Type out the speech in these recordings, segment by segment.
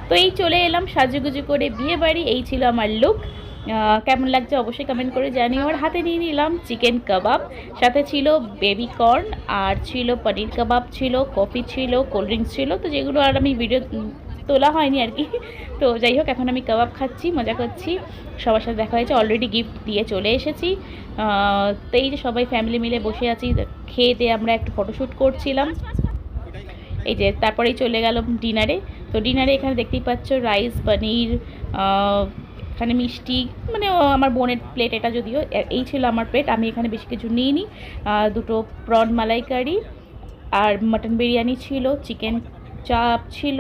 তো এই চলে এলাম সাজুগুজু করে বিয়ে বাড়ি। এই ছিল আমার লুক। কেমন লাগছে অবশ্যই কমেন্ট করে জানিও। আর হাতে নিয়ে নিলাম চিকেন কাবাব, সাথে ছিল বেবি কর্ন, আর ছিল পনির কাবাব, ছিল কফি, ছিল কোল্ড ড্রিঙ্কস ছিল, তো যেগুলো আর আমি ভিডিও তোলা হয়নি আর কি। তো যাই হোক, এখন আমি কাবাব খাচ্ছি, মজা করছি। সবার সাথে দেখা হয়েছে, অলরেডি গিফট দিয়ে চলে এসেছি। তো এই যে সবাই ফ্যামিলি মিলে বসে আছি, খেয়ে দিয়ে আমরা একটু ফটোশ্যুট করছিলাম। এই যে তারপরেই চলে গেল ডিনারে। তো ডিনারে এখানে দেখতেই পাচ্ছ রাইস, পনির, এখানে মিষ্টি, মানে আমার বোনের প্লেট এটা, যদিও এই ছিল আমার প্লেট, আমি এখানে বেশি কিছু নিইনি। দুটো প্রন মালাইকারি আর মাটন বিরিয়ানি ছিল, চিকেন চাপ ছিল,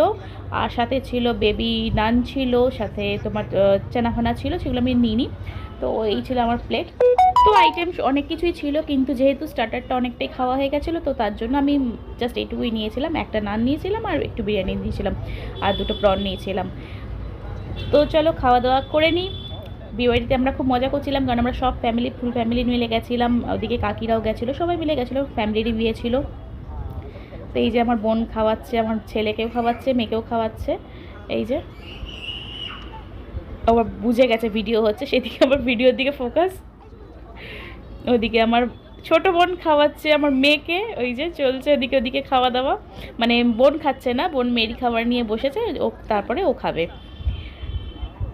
আর সাথে ছিল বেবি নান ছিল, সাথে তোমার চানাখানা ছিল, সেগুলো আমি নিইনি। তো এই ছিল আমার প্লেট। তো আইটেম অনেক কিছুই ছিল, কিন্তু যেহেতু স্টার্টারটা অনেকটাই খাওয়া হয়ে গেছিলো, তো তার জন্য আমি জাস্ট এইটুকুই নিয়েছিলাম। একটা নান নিয়েছিলাম, আর একটু বিরিয়ানি নিয়েছিলাম, আর দুটো প্রন নিয়েছিলাম। তো চলো খাওয়া দাওয়া করে নিই। বিয়েবাড়িতে আমরা খুব মজা করছিলাম, কারণ আমরা সব ফ্যামিলি, ফুল ফ্যামিলি মিলে গেছিলাম। ওদিকে কাকিরাও গেছিলো, সবাই মিলে গেছিলো, ফ্যামিলিরই বিয়ে ছিল। তো এই যে আমার বোন খাওয়াচ্ছে, আমার ছেলেকেও খাওয়াচ্ছে, মেয়েকেও খাওয়াচ্ছে। এই যে আবার বুঝে গেছে ভিডিও হচ্ছে, সেদিকে আবার ভিডিওর দিকে ফোকাস। ওদিকে আমার ছোট বোন খাওয়াচ্ছে আমার মেয়েকে, ওই যে চলছে ওদিকে ওদিকে খাওয়া দাওয়া। মানে বোন খাচ্ছে না, বোন মেয়েরই খাবার নিয়ে বসেছে, ও তারপরে ও খাবে।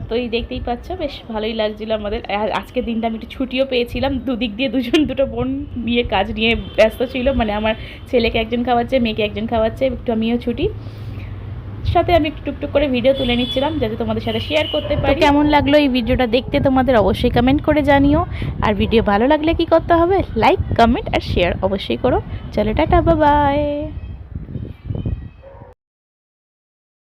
তো এই দেখতেই পাচ্ছ, বেশ ভালোই লাগছিল আমাদের। আর আজকের দিনটা আমি একটু ছুটিও পেয়েছিলাম, দুদিক দিয়ে দুটো বোন নিয়ে কাজ নিয়ে ব্যস্ত ছিল। মানে আমার ছেলেকে একজন খাওয়াচ্ছে, মেয়েকে একজন খাওয়াচ্ছে, একটু আমিও ছুটি। সাথে আমি একটু টুকটুক করে ভিডিও তুলে নিচ্ছিলাম, যাতে তোমাদের সাথে শেয়ার করতে পারি। কেমন লাগলো এই ভিডিওটা দেখতে তোমাদের অবশ্যই কমেন্ট করে জানিও। আর ভিডিও ভালো লাগলে কি করতে হবে, লাইক, কমেন্ট আর শেয়ার অবশ্যই করো। চলো টাটা, বাই বাই।